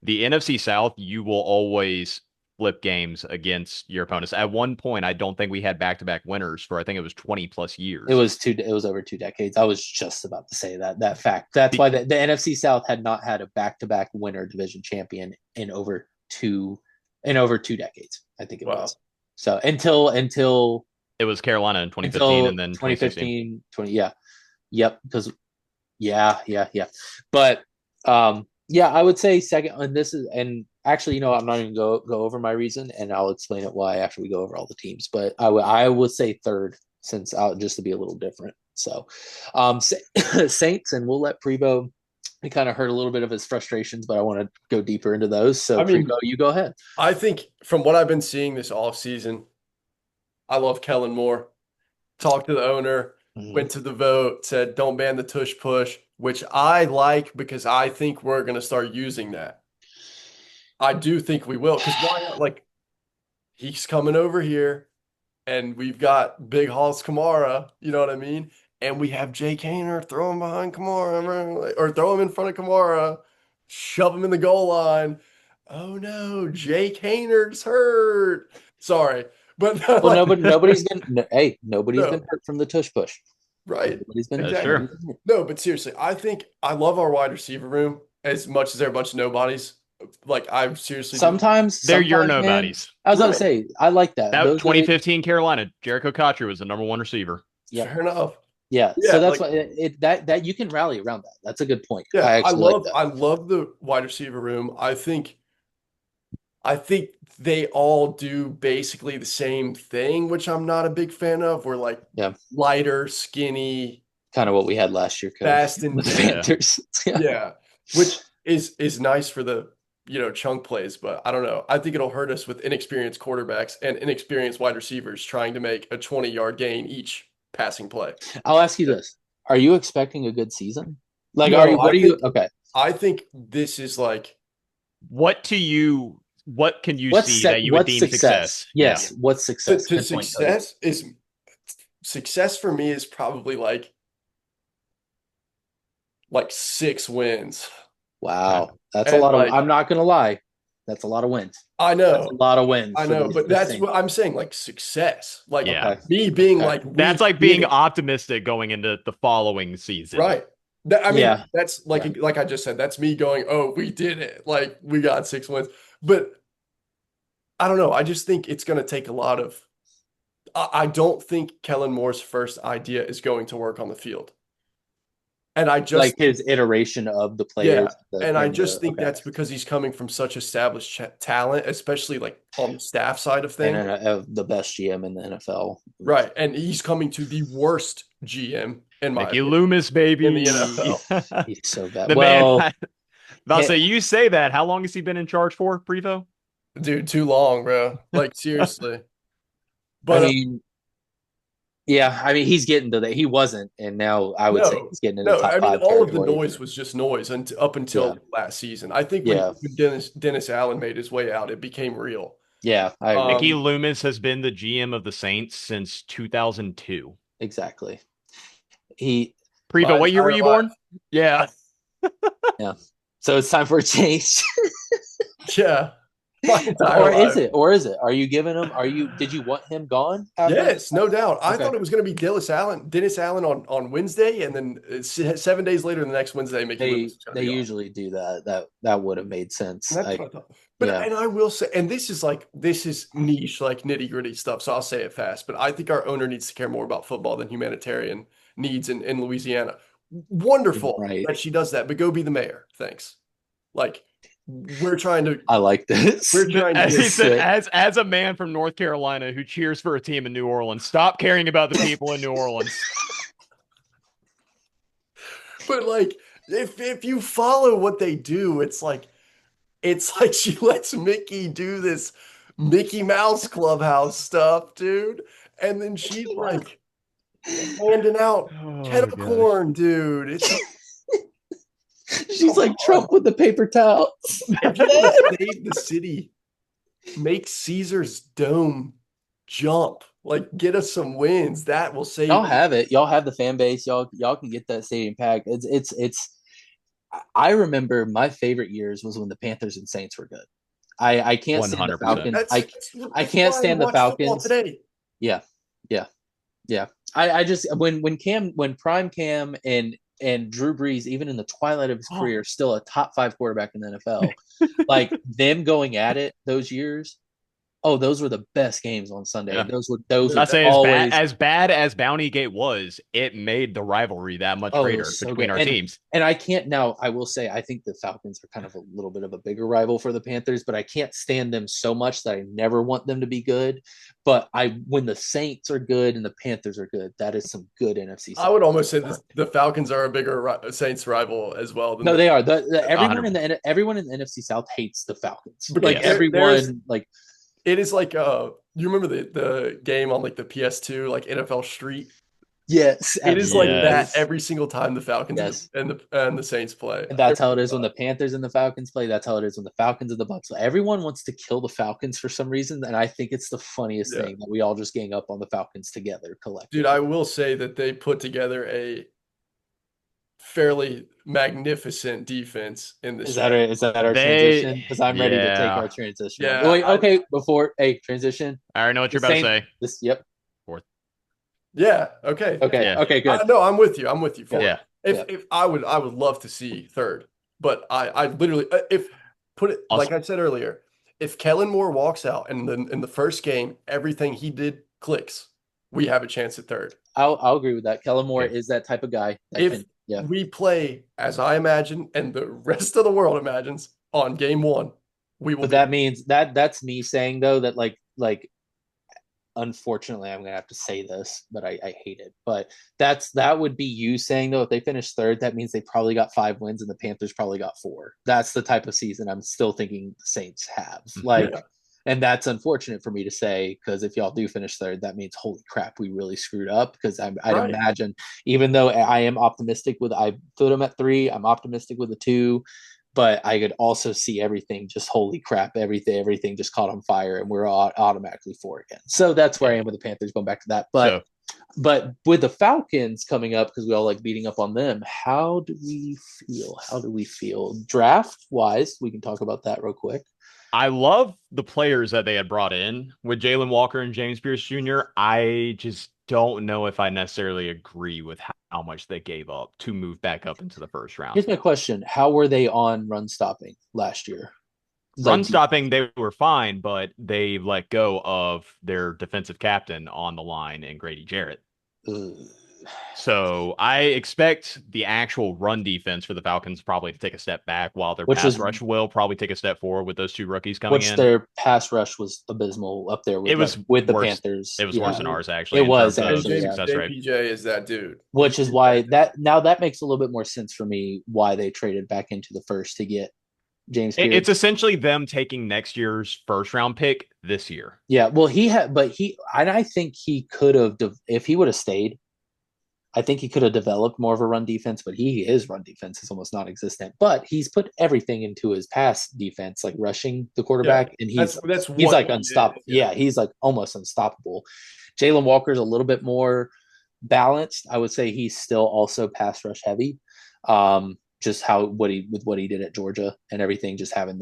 The NFC South, you will always flip games against your opponents. At one point, I don't think we had back-to-back winners for, I think it was 20 plus years. It was over 2 decades. I was just about to say that fact. That's why the NFC South had not had a back-to-back winner division champion in over 2 decades. I think it was. So until it was Carolina in 2015 and then 2015, 20, yeah. Yep, because yeah. But I would say second, and actually, I'm not even go over my reason, and I'll explain it why after we go over all the teams. But I would say third, since just to be a little different. So, Saints, and we'll let Prevo. We kind of heard a little bit of his frustrations, but I want to go deeper into those. So, Prevo, you go ahead. I think from what I've been seeing this offseason, I love Kellen Moore. talked to the owner, went to the vote, said don't ban the tush push, which I like because I think we're going to start using that. I do think we will, because why not? Like, he's coming over here, and we've got Big Hoss Kamara, you know what I mean? And we have Jake Haener throw him behind Kamara, or throw him in front of Kamara, shove him in the goal line. Oh no, Jake Haener's hurt. Sorry, but Well, like, nobody's been. No, hey, nobody's been no, hurt from the tush push. right? Nobody's been. That's Exactly. true. No, but seriously, I think I love our wide receiver room as much as they're a bunch of nobodies. Like, I seriously do. They're your Sometimes, man. nobodies. I was gonna Right. say, I like that. That Those are 2015 Carolina, Jericho Cotchery was the number one receiver. Yep. Fair enough. Yeah. Yeah, So that's like, why that you can rally around that. That's a good point. yeah, I actually like I that. love the wide receiver room. I think they all do basically the same thing, which I'm not a big fan of. We're like Yeah. lighter, skinny, Kind of what we had last year, Coach. fast and With the Yeah. Panthers. yeah, which is nice for the chunk plays, but I don't know. I think it'll hurt us with inexperienced quarterbacks and inexperienced wide receivers trying to make a 20-yard gain each passing play. I'll ask you this: are you expecting a good season? Like, No, are you? What are you? Okay. I think this is like, What can you see that you would What's deem success? Yes. Yeah. What's success? to Good point, Cody. success for me is probably like 6 wins. Wow, that's a And lot of. like, I'm not gonna lie, that's a lot of wins. I That's a know, lot of wins. I for know, the- but the that's Saints. what I'm saying, like success. Like, Yeah. Okay. me being Okay. like, That's we like being did it. optimistic going into the following season. Right. I mean, Yeah. that's like I just said, that's me going, oh, we did it. Like, we got 6 wins. But I don't know. I just think it's going to take a lot of. I don't think Kellen Moore's first idea is going to work on the field. And I just Like his iteration of the Yeah, players. and I just think okay. that's because he's coming from such established talent, especially like on the staff side of And things. the best GM in the NFL. Right, and he's coming to the worst GM in my Mickey opinion Loomis, baby. in the NFL. He's so bad. The Well, man. I'll say you say that. How long has he been in charge for, Prevo? Dude, too long, bro. Like, seriously. I But mean, yeah, I mean he's getting to that. He wasn't, and now I would say he's getting into no, top I mean, five all of the territory. noise was just noise up until Yeah. last season. I think Yeah. when Dennis Allen made his way out, it became real. Yeah, I agree. Mickey Loomis has been the GM of the Saints since 2002. Exactly. Prevo, what year were you born? Yeah. Yeah. So it's time for a change. Yeah. Or is it? Are you giving him? Did you want him gone? Yes, no doubt. I Okay. thought it was going to be Dennis Allen on Wednesday, and then 7 days later, the next Wednesday, Mickey Loomis is gonna They be on. usually do that. That would have made sense. And that's what I thought. But yeah. and I will say, and this is niche, like nitty gritty stuff. So I'll say it fast. But I think our owner needs to care more about football than humanitarian needs in Louisiana. Wonderful Right. that she does that, but go be the mayor. Thanks. Like, we're trying to. I like this. We're trying to. As he get- said, as a man from North Carolina who cheers for a team in New Orleans, stop caring about the people in New Orleans. But like, if you follow what they do, it's like she lets Mickey do this Mickey Mouse Clubhouse stuff, dude. And then she's like handing out kettle corn, dude. It's She's like Trump with the paper towels. if you want to save the city, make Caesar's Dome jump. Like, get us some wins. That will save. Y'all have it. Y'all have the fan base. Y'all can get that stadium packed. It's. I remember my favorite years was when the Panthers and Saints were good. I can't stand the 100%. Falcons. I can't stand the Falcons today. Yeah. I just when Prime Cam and Drew Brees, even in the twilight of his career, still a top 5 quarterback in the NFL. Like them going at it those years. Oh, those were the best games on Sunday. Yeah. Those were always as bad as Bountygate was, it made the rivalry that much greater between our teams. And I can't now. I will say I think the Falcons are kind of a little bit of a bigger rival for the Panthers, but I can't stand them so much that I never want them to be good. But when the Saints are good and the Panthers are good, that is some good NFC South. I would almost say the Falcons are a bigger Saints rival as well. No, they are. Everyone in the NFC South hates the Falcons. But like everyone, like. It is like You remember the game on like the PS2, like NFL Street? Yes, It is like absolutely. that Yes. every single time the Falcons Yes. and the Saints play. And that's Every how it single is when time. the Panthers and the Falcons play. That's how it is when the Falcons and the Bucks play. Everyone wants to kill the Falcons for some reason, and I think it's the funniest Yeah. thing that we all just gang up on the Falcons together Dude, I collectively. will say that they put together a fairly magnificent defense in the stretch. Is that our transition? They, Because I'm ready to take our yeah. transition on. Yeah, Wait, okay, before transition. I already know what The you're about to Saints. say. This, yep. Fourth. yeah, okay. Okay, Yeah. okay, good. No, I'm with you. I'm with you for Yeah, it. Yeah. yeah. If I would love to see third, but I literally if put it Also, like I said earlier, if Kellen Moore walks out and then in the first game everything he did clicks, we have a chance at third. I'll agree with that. Kellen Moore yeah. is that type of guy that If can. Yeah, we play as I imagine and the rest of the world imagines on game one, we will but be. that means that's me saying though that like unfortunately I'm gonna have to say this, but I hate it. But that would be you saying though if they finish third, that means they probably got 5 wins and the Panthers probably got 4. That's the type of season I'm still thinking the Saints have. Like, Yeah, and that's unfortunate for me to say because if y'all do finish third, that means holy crap, we really screwed up. Because I'd right. imagine, even though I am optimistic with I put them at 3, I'm optimistic with a 2, but I could also see everything just holy crap, everything just caught on fire, and we're automatically 4 again. So that's where I Yeah. am with the Panthers. Going back to that, So but with the Falcons coming up because we all like beating up on them. How do we feel? How do we feel draft wise? We can talk about that real quick. I love the players that they had brought in with Jalen Walker and James Pierce Jr. I just don't know if I necessarily agree with how much they gave up to move back up into the first round. Here's my question: how were they on run stopping last year? Run Like, stopping, they were fine, but they let go of their defensive captain on the line and Grady Jarrett. uh, So I expect the actual run defense for the Falcons probably to take a step back, while their which pass was rush will probably take a step forward with those two rookies coming in. their pass rush was abysmal up there with It was with the worse. Panthers. It was worse than ours actually It in was terms of And actually, yeah. success rate. JPJ is that dude. Which is why that makes a little bit more sense for me why they traded back into the first to get James Pierce. It's essentially them taking next year's first round pick this year. Yeah, well, I think he could have, if he would have stayed, I think he could have developed more of a run defense, but his run defense is almost non-existent. But he's put everything into his pass defense, like rushing the quarterback, and that's he's what like he unstoppable. did. Yeah, he's like almost unstoppable. Jalen Walker's a little bit more balanced. I would say he's still also pass rush heavy. Just what he did at Georgia and everything, just having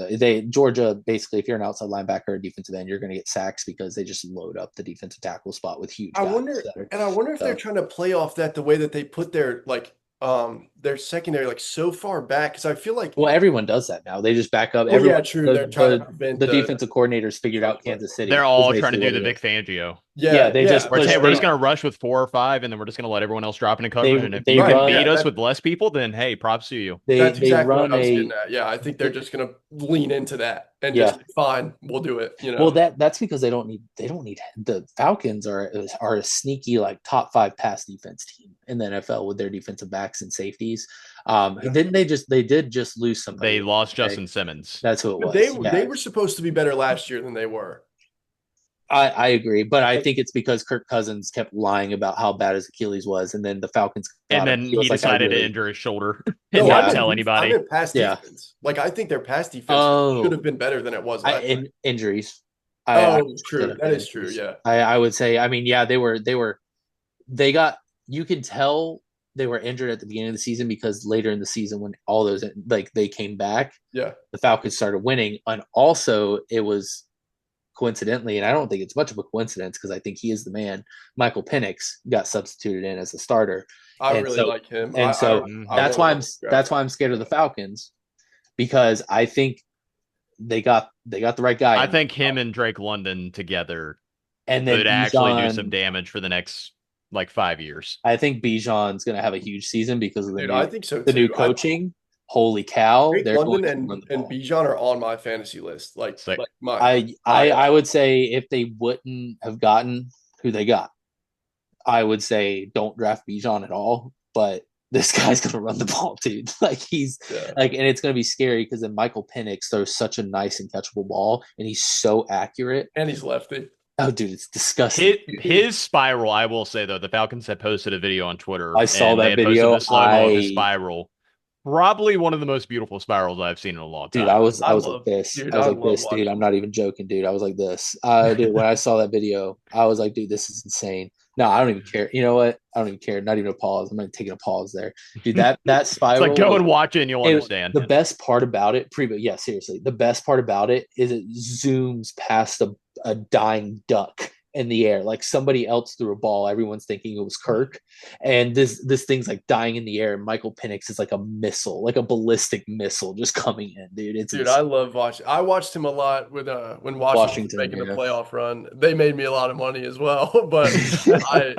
Georgia basically, if you're an outside linebacker or defensive end, you're going to get sacks because they just load up the defensive tackle spot with huge I guys. wonder if they're trying to play off that the way that they put their secondary like so far back because I feel like well, everyone does that now. They just back up. oh yeah, true. They're trying to prevent the defensive coordinators figured out Kansas City. They're all trying to do the Vic Fangio. Yeah, they just we're just going to rush with 4 or 5, and then we're just going to let everyone else drop into coverage. And if you can beat us with less people, then hey, props to you. That's exactly what I was getting at. Yeah, I think they're just going to lean into that and just fine, we'll do it. You know, well that's because they don't need the Falcons are a sneaky like top 5 pass defense team in the NFL with their defensive backs and safeties. Didn't they did just lose somebody? They lost Justin Simmons. That's who it was. They were supposed to be better last year than they were. I agree, but I think it's because Kirk Cousins kept lying about how bad his Achilles was, and then the Falcons. And then he decided to injure his shoulder and not tell anybody. Pass defense. Like I think their pass defense should have been better than it was last year. Injuries. True. That is true. Yeah. I would say. I mean, yeah, they got. You can tell they were injured at the beginning of the season because later in the season, when all those they came back, yeah, the Falcons started winning, and also it was. Coincidentally, and I don't think it's much of a coincidence because I think he is the man. Michael Penix got substituted in as a starter. I really like him, and that's why I'm scared of the Falcons because I think they got the right guy. I think him and Drake London together and then could actually do some damage for the next like 5 years. I think Bijan's going to have a huge season because of I think so too. The new coaching. Holy cow! Drake London and Bijan are on my fantasy list. I would say if they wouldn't have gotten who they got, I would say don't draft Bijan at all. But this guy's gonna run the ball, dude. And it's gonna be scary because then Michael Penix throws such a nice and catchable ball, and he's so accurate. And he's lefty. Oh, dude, it's disgusting. His spiral, I will say though, the Falcons had posted a video on Twitter I saw and they that had posted video. the slow-mo of his spiral. Probably one of the most beautiful spirals I've seen in a long Dude, time. I was like this. I was I like love this, dude. I'm watching. not even joking, dude. I was like this. Dude, when I saw that video, I was like, dude, this is insane. No, I don't even care. You know what? I don't even care. Not even a pause. I'm not taking a pause there, dude. That It's like spiral go was. and watch it and you'll understand. The best part about it, yeah, seriously, the best part about it is it zooms past a dying duck in the air. Like somebody else threw a ball. Everyone's thinking it was Kirk. And this thing's like dying in the air. And Michael Penix is like a missile, like a ballistic missile just coming in, dude. It's Dude, insane. I love watching. I watched him a lot with when Washington was Washington, making the yeah. playoff run. They made me a lot of money as well, but I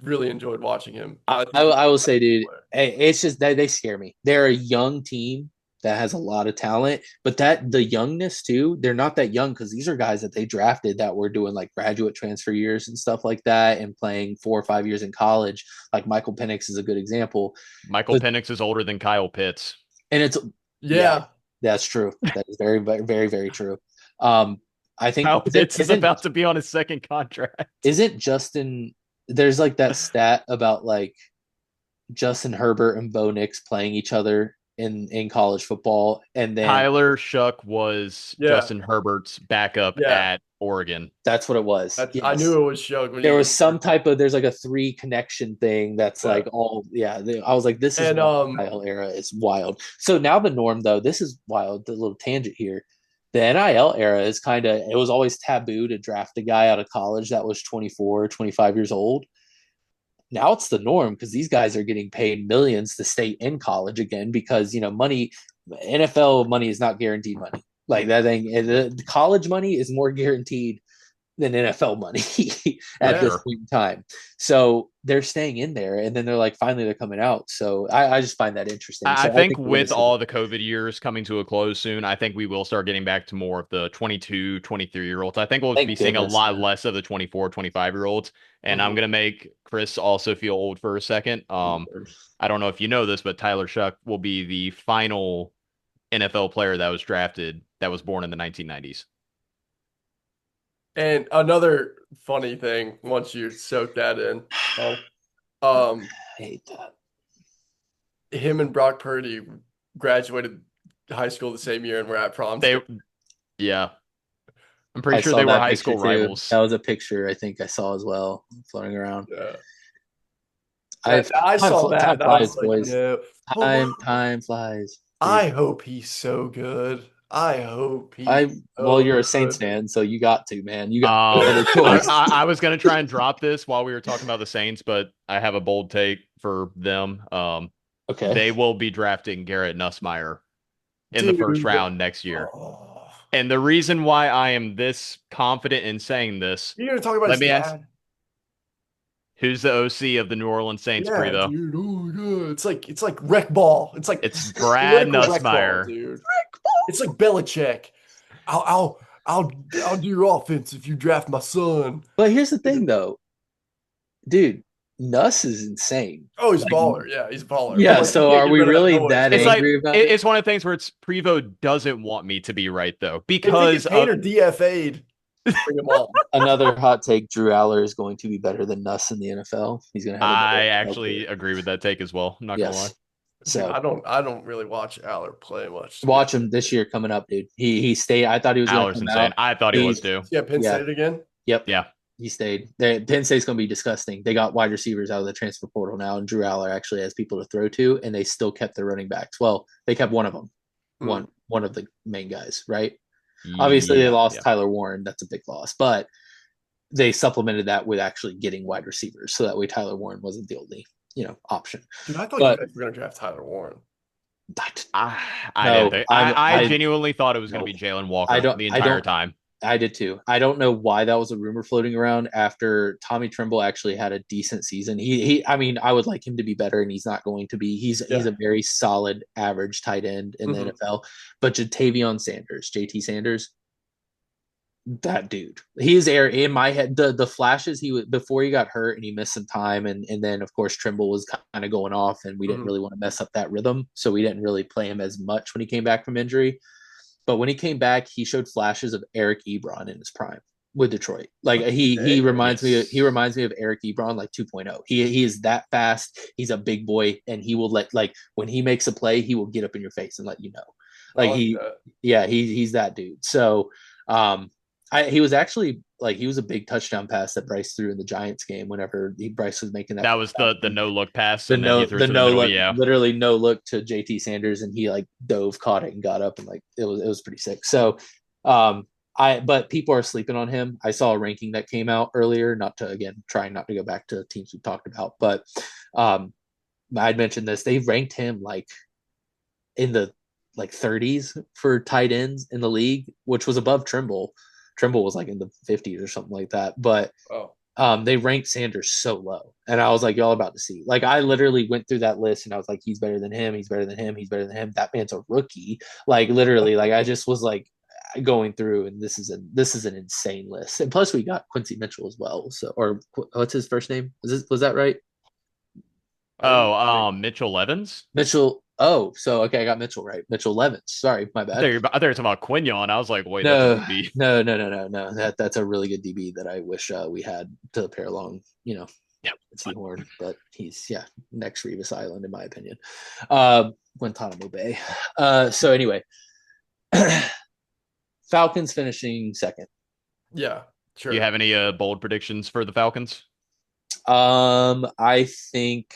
really enjoyed watching him. I think he's I will a say, dude, player. hey, it's just that they scare me. They're a young team that has a lot of talent, but that the youngness too, they're not that young because these are guys that they drafted that were doing like graduate transfer years and stuff like that and playing 4 or 5 years in college. Like Michael Penix is a good example. Michael But Penix is older than Kyle Pitts. and it's yeah, Yeah, that's true. That is very, very, very, very true. Um, I think Kyle Pitts is about to be on his second contract. Isn't Justin there's like that stat about like Justin Herbert and Bo Nix playing each other in college football, and then Tyler Shuck was yeah, Justin Herbert's backup yeah. at Oregon. that's what it was. I Yes, knew it was Shug when there you was some type of there's like a three connection thing that's yeah. like all yeah. I was like, this is And why the NIL era is wild. So now the norm though, this is wild. The little tangent here. The NIL era is kind of it was always taboo to draft a guy out of college that was 24, 25 years old. Now it's the norm because these guys are getting paid millions to stay in college again because money, NFL money is not guaranteed money. Like that thing, the college money is more guaranteed than NFL money at this Sure. point in time. So they're staying in there, and then they're like, finally, they're coming out. So I just find that interesting. So I I think think we're with gonna all the COVID years coming to a close soon, I think we will start getting back to more of the 22, 23-year-olds. I think we'll be thank seeing a goodness. lot less of the 24, 25-year-olds. And I'm going to make Chris also feel old for a second. I don't know if you know this, but Tyler Shuck will be the final NFL player that was drafted that was born in the 1990s. And another funny thing, once you soak that in, um, I hate that. him and Brock Purdy graduated high school the same year and were at prom. Yeah. I'm pretty I sure saw they were that high picture school too. rivals. That was a picture I think I saw as well floating around. Yeah. I saw that. Time And I flies, was like, boys. no. Time flies. Dude. I hope he's so good. I hope he's well, so you're a Saints good. fan, so you got to, man. You got no other I, choice. I, I was going to try and drop this while we were talking about the Saints, but I have a bold take for them. Okay. They will be drafting Garrett Nussmeier in the first round next year. Oh. And the reason why I am this confident in saying this, You're going to talk about let his me dad? ask, who's the OC of the New Orleans Saints, Yeah, Prevo? dude. Oh my god. It's like wreck ball. It's Brad political wreck ball, Nussmeier. dude. It's like Belichick. I'll do your offense if you draft my son. But here's the thing, though, dude. Nuss is insane. Oh, he's a baller. Yeah, he's a baller. Yeah. But, like, So you can't are get we rid of really noise. that It's like angry about it? it's one of the things where it's Prevo doesn't want me to be right though If because they get Painter DFA'd, bring him on. Another hot take: Drew Aller is going to be better than Nuss in the NFL. He's going to have. I actually agree with that take as well. I'm not gonna lie. Yes. So I don't really watch Aller play much. watch him this year coming up, dude. He stayed. I thought he was going to Aller's come insane. out. I thought he was too. Yeah, Penn Yeah. State again. Yep. Yeah. He stayed. Penn State's going to be disgusting. They got wide receivers out of the transfer portal now, and Drew Aller actually has people to throw to, and they still kept their running backs. Well, they kept one of them, one of the main guys, right? Obviously, they lost Tyler Warren. That's a big loss, but they supplemented that with actually getting wide receivers, so that way Tyler Warren wasn't the only option. Dude, I thought you guys were going to draft Tyler Warren. I genuinely thought it was going to be Jalen Walker the entire time. I did too. I don't know why that was a rumor floating around after Tommy Tremble actually had a decent season. I mean, I would like him to be better, and he's not going to be. He's a very solid average tight end in the NFL. But JT Sanders, that dude, he's in my head. The flashes before he got hurt and he missed some time, and then of course Trimble was kind of going off, and we didn't really want to mess up that rhythm, so we didn't really play him as much when he came back from injury. But when he came back, he showed flashes of Eric Ebron in his prime. with Detroit. Like he reminds me of Yes. Eric Ebron like 2.0. He is that fast. He's a big boy, and he will like when he makes a play, he will get up in your face and let you know. I Like like that. yeah, he's that dude. So he was actually like he was a big touchdown pass that Bryce threw in the Giants game whenever Bryce was making that. That was the no look pass, The and then he no threw it the to the no middle. look, Yeah. literally no look to JT Sanders, and he like dove, caught it, and got up, and like it was pretty sick. So but people are sleeping on him. I saw a ranking that came out earlier, not to again trying not to go back to teams we talked about, but I'd mentioned this. They ranked him like in the like 30s for tight ends in the league, which was above Trimble. Trimble was like in the 50s or something like that. But Oh, they ranked Sanders so low. And I was like, y'all about to see. Like I literally went through that list and I was like, he's better than him, he's better than him, he's better than him. That man's a rookie. Like literally, like I just was like going through and this is an insane list. And plus we got Quincy Mitchell as well. So or what's his first name? Was that right? I think Mitchell Evans. Mitchell. Oh, so okay, I got Mitchell right. Mitchell Levens. Sorry, my bad. I thought you were talking about Quinion. I was like, wait, that's a No, DB. no. That's a really good DB that I wish we had to pair along. Yeah, Seahorn, but he's next Revis Island in my opinion. Guantanamo Bay. So anyway, Falcons finishing second. yeah, sure. Do you have any bold predictions for the Falcons? I think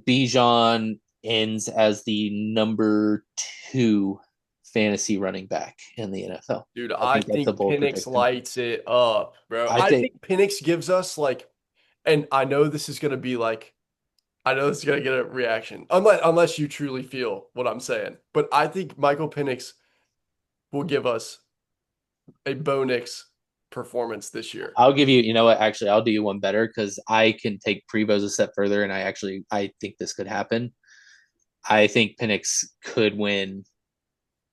Bijan ends as the number 2 fantasy running back in the NFL. Dude, I I think that's a think bold Penix prediction. lights it up, bro. I I think think Penix gives us like, and I know this is gonna be like, I know this is gonna get a reaction, unless you truly feel what I'm saying. But I think Michael Penix will give us a Bo Nix performance this year. I'll give you, you know what, actually, I'll do you one better because I can take Prevost a step further, and I think this could happen. I think Penix could win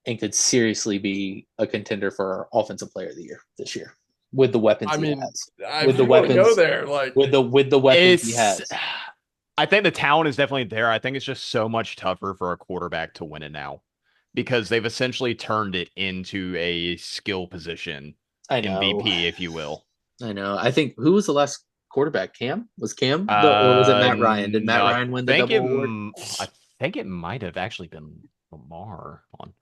and could seriously be a contender for Offensive Player of the Year this year with the weapons I he mean, has. if you want to go there, like, With the weapons he It's. has. I think the talent is definitely there. I think it's just so much tougher for a quarterback to win it now because they've essentially turned it into a skill position, I know. MVP, if you will. I know. I think who was the last quarterback? Cam? Was Cam or was it Matt Ryan? Did Matt No, Ryan win the double award? I think it might have actually been Lamar on.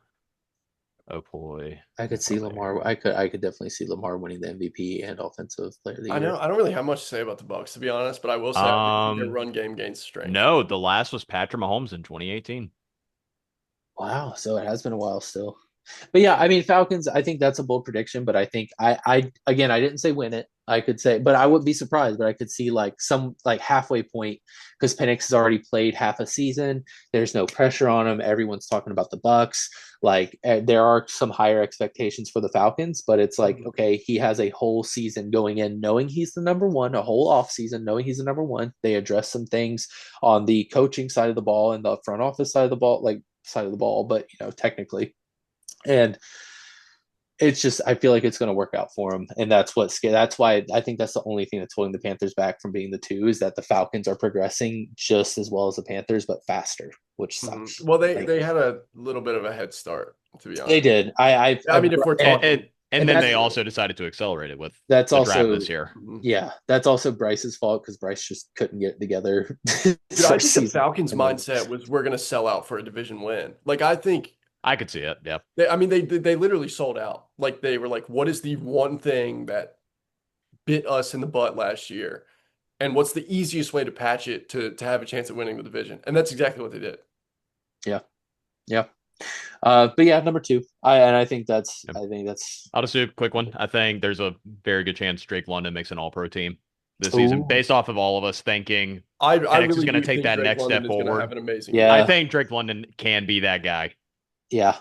Oh boy. I could see Lamar. I could definitely see Lamar winning the MVP and Offensive Player of the I Year. know I don't really have much to say about the Bucks, to be honest, but I will say I think their run game gains strength. No, the last was Patrick Mahomes in 2018. Wow, so it has been a while still. But yeah, I mean Falcons, I think that's a bold prediction, but I think I again I didn't say win it. I could say, but I would be surprised, but I could see like some like halfway point because Penix has already played half a season. There's no pressure on him. Everyone's talking about the Bucks. Like there are some higher expectations for the Falcons, but it's like, okay, he has a whole season going in knowing he's the number one, a whole off season knowing he's the number one. They address some things on the coaching side of the ball and the front office side of the ball, like side of the ball, but technically. And it's just I feel like it's going to work out for him, and that's why I think that's the only thing that's holding the Panthers back from being the 2 is that the Falcons are progressing just as well as the Panthers, but faster, which sucks. Well, they had a little bit of a head start, to be honest. They did. I mean, if we're talking, and then they also decided to accelerate it with that's the also draft this year. Yeah, that's also Bryce's fault because Bryce just couldn't get it together. Dude, I think the Falcons' mindset was we're going to sell out for a division win. Like I think. I could see it. Yeah. They literally sold out. Like they were like, what is the one thing that bit us in the butt last year? And what's the easiest way to patch it to have a chance at winning the division? And that's exactly what they did. Yeah. Yeah. But yeah, number 2. I think that's I'll just do a quick one. I think there's a very good chance Drake London makes an all-pro team this season, based off of all of us thinking I really is going to take that next step forward. Have an amazing year. I think Drake London can be that guy. Yeah.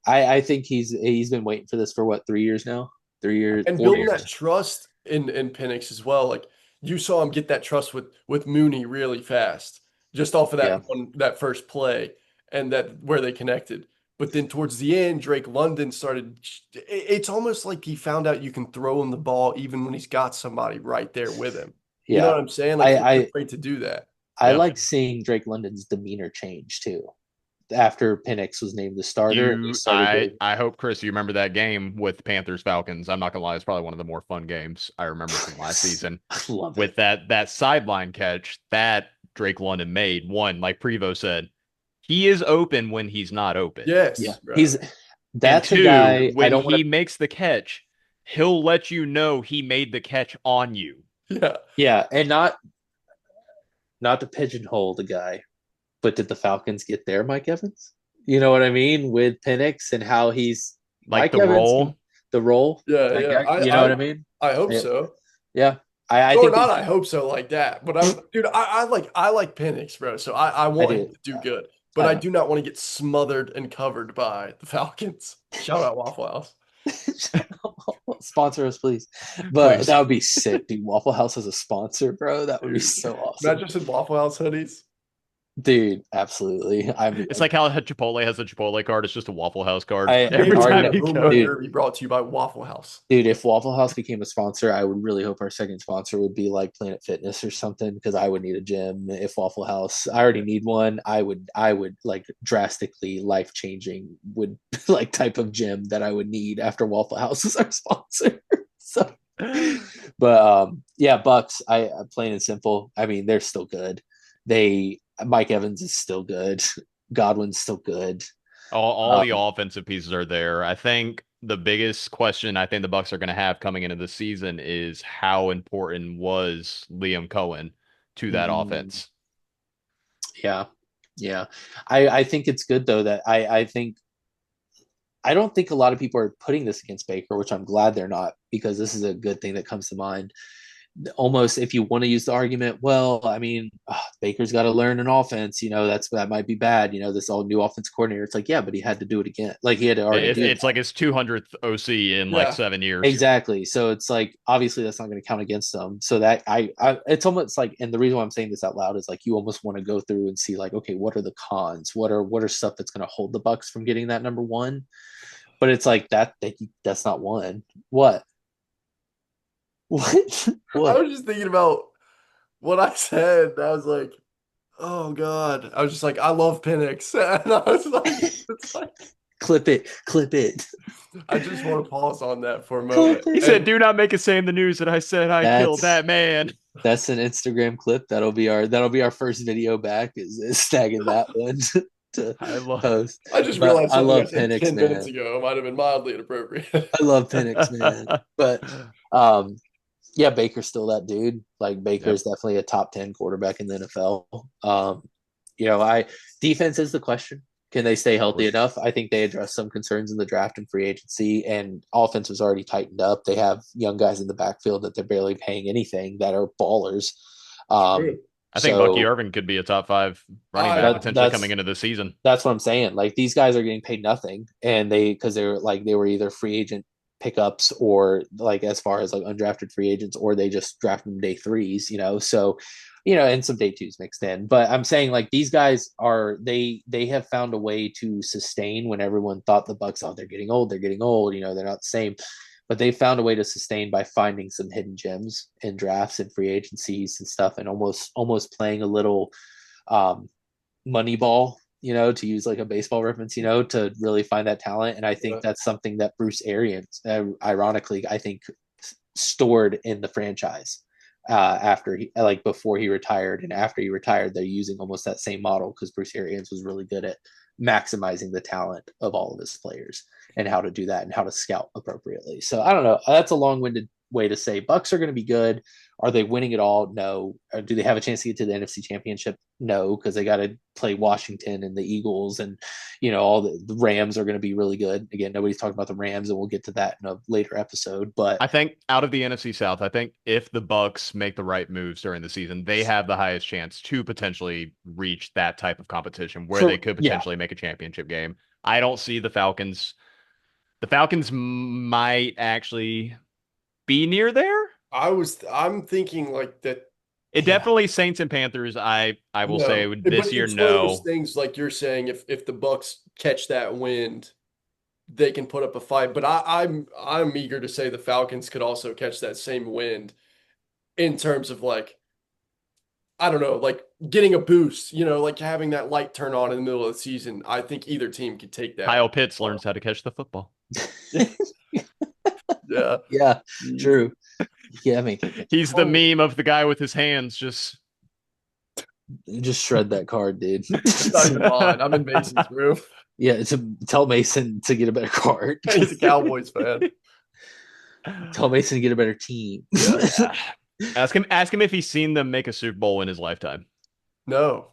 I think he's been waiting for this for what 3 years now. 3 years and building that trust in Penix as well. Like you saw him get that trust with Mooney really fast, just off of that first play and that where they connected. But then towards the end, Drake London started. It's almost like he found out you can throw him the ball even when he's got somebody right there with him. Yeah. You know what I'm saying? Like he's afraid to do that. I like seeing Drake London's demeanor change too. after Penix was named the starter. And he You, started I, doing I hope Chris, you remember that game with Panthers Falcons. I'm not gonna lie, it's probably one of the more fun games I remember from last season. I love With it. that sideline catch that Drake London made, one like Prevo said, he is open when he's not open, Yeah, Yes, bro. and that's a two, guy I when don't want he to. makes the catch, he'll let you know he made the catch on you. Yeah. Yeah, and not to pigeonhole the guy, but did the Falcons get their Mike Evans? You know what I mean with Penix and how he's Like Mike the Evans, role, the role Yeah, that yeah. guy. You know what I mean? I hope Yeah, so. yeah. I Or think they not, I hope so like that. But I like Penix, bro. So I I want him do. to do good. But I I know. do not want to get smothered and covered by the Falcons. Shout out Waffle House. Sponsor us, please. But please. that would be sick, dude. Waffle House as a sponsor, bro. That would be Dude. so Not awesome, just in Waffle House hoodies. dude. Absolutely. It's like how Chipotle has a Chipotle card. It's just a Waffle House card I every Maybe we'll already get time a know, you Boomer go. dude. Derby brought to you by Waffle House. Dude, if Waffle House became a sponsor, I would really hope our second sponsor would be like Planet Fitness or something because I would need a gym if Waffle House. I already need one. I would like drastically life changing would like type of gym that I would need after Waffle House is our sponsor. So, but yeah, Bucks. I plain and simple. I mean, they're still good. They Mike Evans is still good. Godwin's still good. All the Um, offensive pieces are there. I think the biggest question I think the Bucks are going to have coming into the season is how important was Liam Cohen to that mm, offense? yeah, yeah. I think it's good though that I think I don't think a lot of people are putting this against Baker, which I'm glad they're not because this is a good thing that comes to mind. Almost if you want to use the argument, well, I mean, Baker's got to learn an offense. That might be bad. This all new offense coordinator. It's like, yeah, but he had to do it again. Like he had to already do It's that. like his 200th OC in like Yeah. 7 years. Exactly. So it's like obviously that's not going to count against them. So that it's almost like, and the reason why I'm saying this out loud is like you almost want to go through and see like, okay, what are the cons? What are stuff that's going to hold the Bucks from getting that number one? But it's like that's not one. What? What? I What? was just thinking about what I said. I was like, oh God. I was just like, I love Penix. And I was like, it's like Clip it. Clip it. I just want to pause on that for a Clip moment. He it. said, And "Do not make it say in the news that I said I killed That's that man." that's an Instagram clip. That'll be our first video back is snagging that one to I love. I post. just But realized I something I love said Penix, 10 minutes man. ago might have been mildly inappropriate. I love Penix, man. But um yeah, Baker's still that dude. Like Yep. Baker's definitely a top 10 quarterback in the NFL. I defense is the question. Can they stay Of healthy course. enough? I think they addressed some concerns in the draft and free agency, and offense was already tightened up. They have young guys in the backfield that they're barely paying anything that are ballers. Um, True. I think Bucky so Irvin could be a top five running back I that potentially coming that's into the season. that's what I'm saying. Like these guys are getting paid nothing, and because they were either free agent pickups or like as far as like undrafted free agents, or they just draft them day threes. So and some day twos mixed in. But I'm saying like these guys they have found a way to sustain when everyone thought the Bucks, oh, they're getting old, they're getting old. They're not the same. But they found a way to sustain by finding some hidden gems in drafts and free agencies and stuff, and almost playing a little um, Moneyball, to use like a baseball reference, to really find that talent. And I think yeah. that's something that Bruce Arians, ironically, I think stored in the franchise after like before he retired and after he retired, they're using almost that same model because Bruce Arians was really good at maximizing the talent of all of his players and how to do that and how to scout appropriately. So I don't know. That's a long-winded way to say Bucks are going to be good. Are they winning it all? No. Or do they have a chance to get to the NFC Championship? No, because they got to play Washington and the Eagles, and all the Rams are going to be really good. Again, nobody's talking about the Rams, and we'll get to that in a later episode. But I think out of the NFC South, I think if the Bucks make the right moves during the season, they have the highest chance to potentially reach that type of competition where they could yeah, potentially make a championship game. I don't see the Falcons. The Falcons might actually be near there. I'm thinking like that. It Yeah, definitely Saints and Panthers. I will say no. But this year, it's one of those no. things like you're saying if the Bucks catch that wind, they can put up a fight. But I'm eager to say the Falcons could also catch that same wind in terms of like I don't know, like getting a boost, like having that light turn on in the middle of the season. I think either team could take that. Kyle Pitts learns how to catch the football. Yeah. Yeah, true. Yeah, I mean, He's the meme of the guy with his hands just just shred that card, dude. It's not even mine. I'm in Mason's room. Yeah, tell Mason to get a better card. He's a Cowboys fan. Tell Mason to get a better team. Yeah. Ask him if he's seen them make a Super Bowl in his lifetime. No.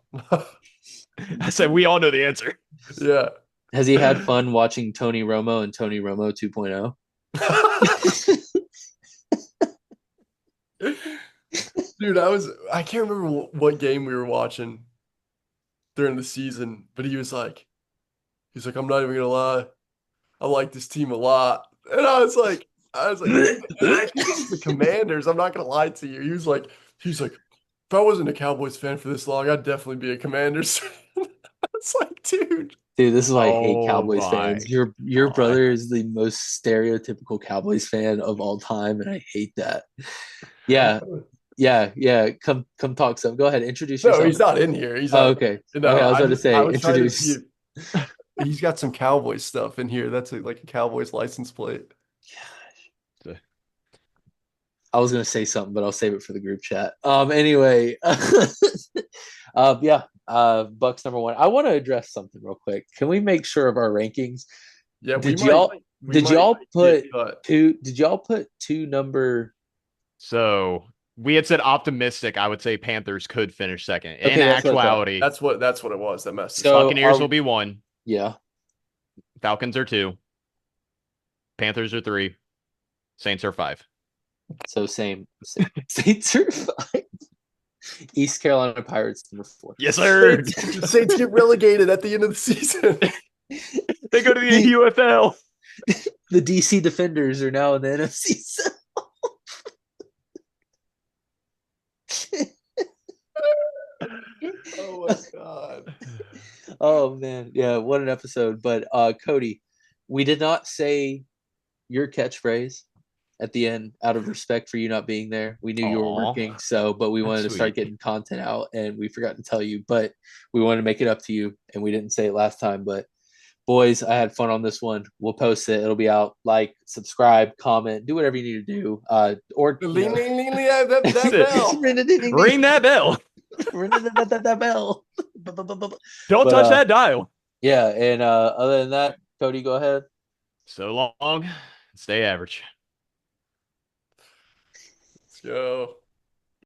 I said we all know the answer. Yeah. Has he had fun watching Tony Romo and Tony Romo 2.0? Dude, I can't remember what game we were watching during the season, but he's like, I'm not even gonna lie, I like this team a lot. And I was like, the Commanders, I'm not gonna lie to you. He's like, if I wasn't a Cowboys fan for this long, I'd definitely be a Commanders fan. It's like, dude, this is why I hate Cowboys fans. Your God. brother is the most stereotypical Cowboys fan of all time, and I hate that. Yeah. Come talk some. Go ahead, introduce yourself. No, he's not in here. He's okay. No, okay, I was going to say introduce. He's got some Cowboys stuff in here. That's like a Cowboys license plate. Gosh. I was going to say something, but I'll save it for the group chat. Anyway, Bucks number one. I want to address something real quick. Can we make sure of our rankings? Yeah, did y'all put two number? So we had said optimistic. I would say Panthers could finish second. Okay, in actuality, that's what it was. That message. So Buccaneers will be 1. Yeah. Falcons are 2. Panthers are 3. Saints are 5. So same. Saints are 5. East Carolina Pirates number 4. Yes, sir. Saints get relegated at the end of the season. They go to the UFL. The DC Defenders are now in the NFC South. Oh my god. Oh man. Yeah, what an episode. But Cody, we did not say your catchphrase at the end out of respect for you not being there. We knew you were working, but we wanted to start getting content out and we forgot to tell you, but we wanted to make it up to you and we didn't say it last time. But boys, I had fun on this one. We'll post it. It'll be out. Like, subscribe, comment, do whatever you need to do. Or that bell. Ring that bell. that bell. Don't touch that dial. Yeah, and other than that, Cody, go ahead. So long. Stay average. Let's go.